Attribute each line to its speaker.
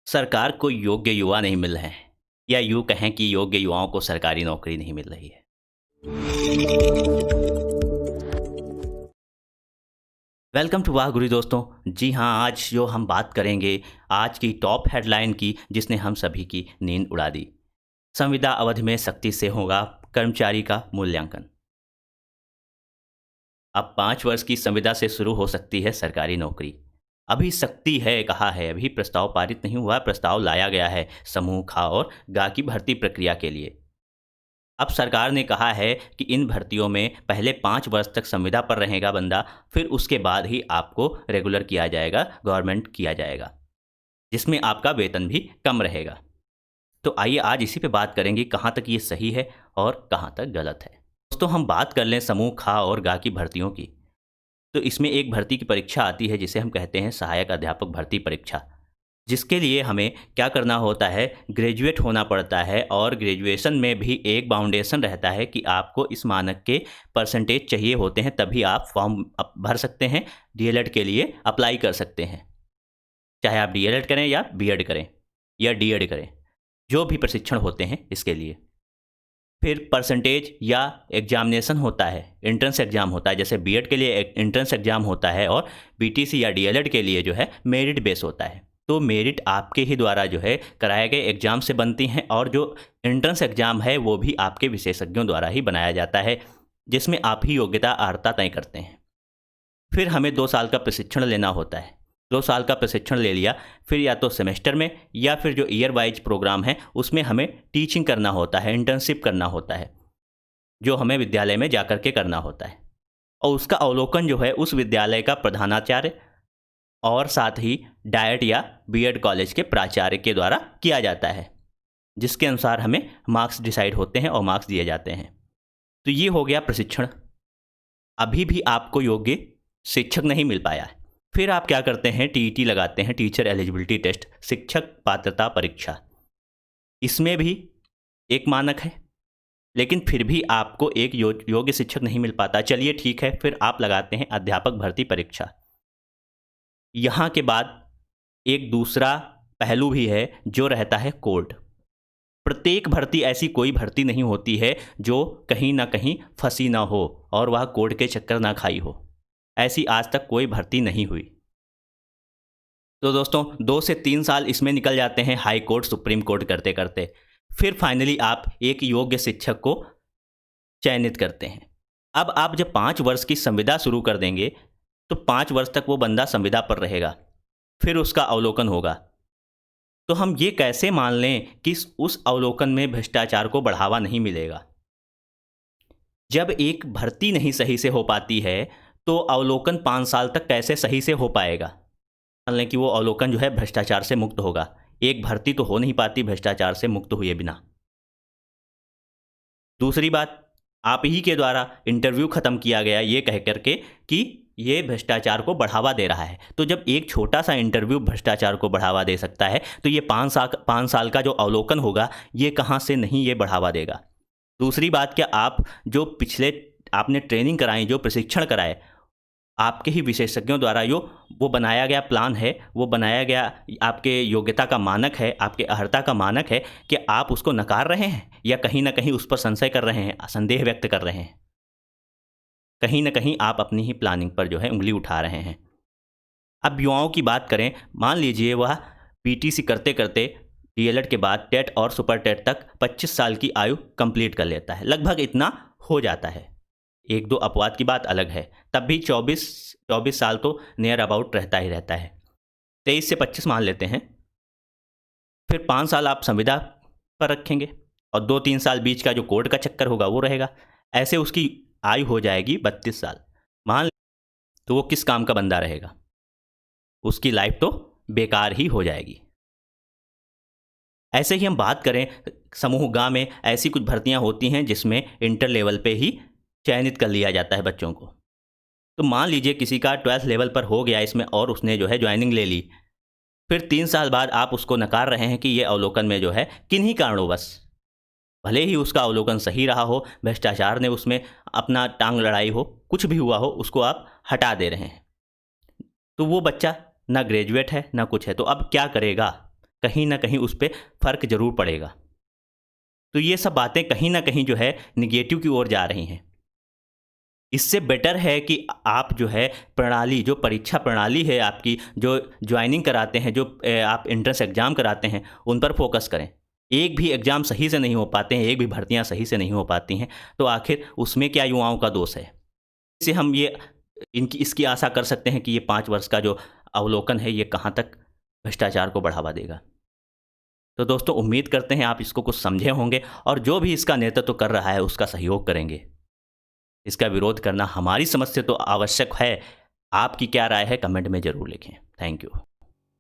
Speaker 1: सरकार को योग्य युवा नहीं मिल रहे हैं या यूँ कहें कि योग्य युवाओं को सरकारी नौकरी नहीं मिल रही है। वेलकम टू वाह गुरु दोस्तों। जी हाँ, आज जो हम बात करेंगे आज की टॉप हेडलाइन की जिसने हम सभी की नींद उड़ा दी। संविदा अवधि में सख्ती से होगा कर्मचारी का मूल्यांकन। अब 5 वर्ष की संविदा से शुरू हो सकती है सरकारी नौकरी। अभी सख्ती है कहा है, अभी प्रस्ताव पारित नहीं हुआ, प्रस्ताव लाया गया है समूह खा और गा की भर्ती प्रक्रिया के लिए। अब सरकार ने कहा है कि इन भर्तियों में पहले 5 वर्ष तक संविदा पर रहेगा बंदा, फिर उसके बाद ही आपको रेगुलर किया जाएगा, गवर्नमेंट किया जाएगा, जिसमें आपका वेतन भी कम रहेगा। तो आइए आज इसी पे बात करेंगे कहाँ तक ये सही है और कहाँ तक गलत है। दोस्तों हम बात कर लें समूह खा और गा की भर्तियों की, तो इसमें एक भर्ती की परीक्षा आती है जिसे हम कहते हैं सहायक अध्यापक भर्ती परीक्षा, जिसके लिए हमें क्या करना होता है, ग्रेजुएट होना पड़ता है और ग्रेजुएशन में भी एक बाउंडेशन रहता है कि आपको इस मानक के परसेंटेज चाहिए होते हैं, तभी आप फॉर्म भर सकते हैं, डीएलएड के लिए अप्लाई कर सकते हैं। चाहे आप डीएलएड करें या बीएड करें या डीएड करें, जो भी प्रशिक्षण होते हैं इसके लिए। फिर परसेंटेज या एग्जामिनेशन होता है, एंट्रेंस एग्ज़ाम होता है, जैसे बीएड के लिए एंट्रेंस एग्ज़ाम होता है और बीटीसी या डीएलएड के लिए जो है मेरिट बेस होता है। तो मेरिट आपके ही द्वारा जो है कराए गए एग्ज़ाम से बनती हैं और जो एंट्रेंस एग्ज़ाम है वो भी आपके विशेषज्ञों द्वारा ही बनाया जाता है, जिसमें आप ही योग्यता अर्हता तय करते हैं। फिर हमें 2 साल का प्रशिक्षण लेना होता है। 2 साल का प्रशिक्षण ले लिया, फिर या तो सेमेस्टर में या फिर जो ईयर वाइज प्रोग्राम है उसमें हमें टीचिंग करना होता है, इंटर्नशिप करना होता है, जो हमें विद्यालय में जा कर के करना होता है। और उसका अवलोकन जो है उस विद्यालय का प्रधानाचार्य और साथ ही डायट या बीएड कॉलेज के प्राचार्य के द्वारा किया जाता है, जिसके अनुसार हमें मार्क्स डिसाइड होते हैं और मार्क्स दिए जाते हैं। तो ये हो गया प्रशिक्षण। अभी भी आपको योग्य शिक्षक नहीं मिल पाया है, फिर आप क्या करते हैं, टीईटी लगाते हैं, टीचर एलिजिबिलिटी टेस्ट, शिक्षक पात्रता परीक्षा। इसमें भी एक मानक है, लेकिन फिर भी आपको एक योग्य शिक्षक नहीं मिल पाता। चलिए ठीक है, फिर आप लगाते हैं अध्यापक भर्ती परीक्षा। यहाँ के बाद एक दूसरा पहलू भी है जो रहता है कोर्ट। प्रत्येक भर्ती ऐसी कोई भर्ती नहीं होती है जो कहीं ना कहीं फंसी ना हो और वह कोर्ट के चक्कर ना खाई हो। ऐसी आज तक कोई भर्ती नहीं हुई। तो दोस्तों 2 से 3 साल इसमें निकल जाते हैं हाई कोर्ट सुप्रीम कोर्ट करते करते, फिर फाइनली आप एक योग्य शिक्षक को चयनित करते हैं। अब आप जब 5 वर्ष की संविदा शुरू कर देंगे तो 5 वर्ष तक वो बंदा संविदा पर रहेगा, फिर उसका अवलोकन होगा। तो हम ये कैसे मान लें कि उस अवलोकन में भ्रष्टाचार को बढ़ावा नहीं मिलेगा? जब एक भर्ती नहीं सही से हो पाती है तो अवलोकन 5 साल तक कैसे सही से हो पाएगा? मान लें कि वो अवलोकन जो है भ्रष्टाचार से मुक्त होगा। एक भर्ती तो हो नहीं पाती भ्रष्टाचार से मुक्त हुए बिना। दूसरी बात, आप ही के द्वारा इंटरव्यू ख़त्म किया गया ये कह करके कि ये भ्रष्टाचार को बढ़ावा दे रहा है। तो जब एक छोटा सा इंटरव्यू भ्रष्टाचार को बढ़ावा दे सकता है तो ये 5 साल का जो अवलोकन होगा ये कहाँ से नहीं ये बढ़ावा देगा। दूसरी बात, क्या आप जो पिछले आपने ट्रेनिंग कराई, जो प्रशिक्षण कराए, आपके ही विशेषज्ञों द्वारा जो वो बनाया गया प्लान है, वो बनाया गया आपके योग्यता का मानक है, आपके अर्हता का मानक है, कि आप उसको नकार रहे हैं या कहीं ना कहीं उस पर संशय कर रहे हैं, संदेह व्यक्त कर रहे हैं? कहीं ना कहीं आप अपनी ही प्लानिंग पर जो है उंगली उठा रहे हैं। अब युवाओं की बात करें, मान लीजिए वह पीटीसी करते करते डीएलएड के बाद टेट और सुपर टेट तक 25 साल की आयु कंप्लीट कर लेता है, लगभग इतना हो जाता है। 1-2 अपवाद की बात अलग है, तब भी 24 साल तो नियर अबाउट रहता ही रहता है। 23 से 25 मान लेते हैं, फिर 5 साल आप संविदा पर रखेंगे और 2-3 साल बीच का जो कोर्ट का चक्कर होगा वो रहेगा। ऐसे उसकी आयु हो जाएगी 32 साल। मान तो वो किस काम का बंदा रहेगा? उसकी लाइफ तो बेकार ही हो जाएगी। ऐसे ही हम बात करें समूह गा में, ऐसी कुछ भर्तियां होती हैं जिसमें इंटर लेवल पे ही चयनित कर लिया जाता है बच्चों को। तो मान लीजिए किसी का 12th लेवल पर हो गया इसमें और उसने जो है ज्वाइनिंग ले ली, फिर 3 साल बाद आप उसको नकार रहे हैं कि ये अवलोकन में जो है किन्हीं कारणों भले ही उसका अवलोकन सही रहा हो, भ्रष्टाचार ने उसमें अपना टांग लड़ाई हो, कुछ भी हुआ हो, उसको आप हटा दे रहे हैं। तो वो बच्चा ना ग्रेजुएट है ना कुछ है, तो अब क्या करेगा? कहीं ना कहीं उस पर फ़र्क ज़रूर पड़ेगा। तो ये सब बातें कहीं ना कहीं जो है निगेटिव की ओर जा रही हैं। इससे बेटर है कि आप जो है प्रणाली, जो परीक्षा प्रणाली है आपकी, जो ज्वाइनिंग कराते हैं, जो आप एंट्रेंस एग्ज़ाम कराते हैं, उन पर फोकस करें। एक भी एग्ज़ाम सही से नहीं हो पाते हैं, एक भी भर्तियां सही से नहीं हो पाती हैं, तो आखिर उसमें क्या युवाओं का दोष है? इससे हम ये इनकी इसकी आशा कर सकते हैं कि ये 5 वर्ष का जो अवलोकन है, ये कहाँ तक भ्रष्टाचार को बढ़ावा देगा। तो दोस्तों, उम्मीद करते हैं आप इसको कुछ समझे होंगे और जो भी इसका नेतृत्व कर रहा है उसका सहयोग करेंगे। इसका विरोध करना हमारी समझ से तो आवश्यक है। आपकी क्या राय है कमेंट में ज़रूर लिखें। Thank you.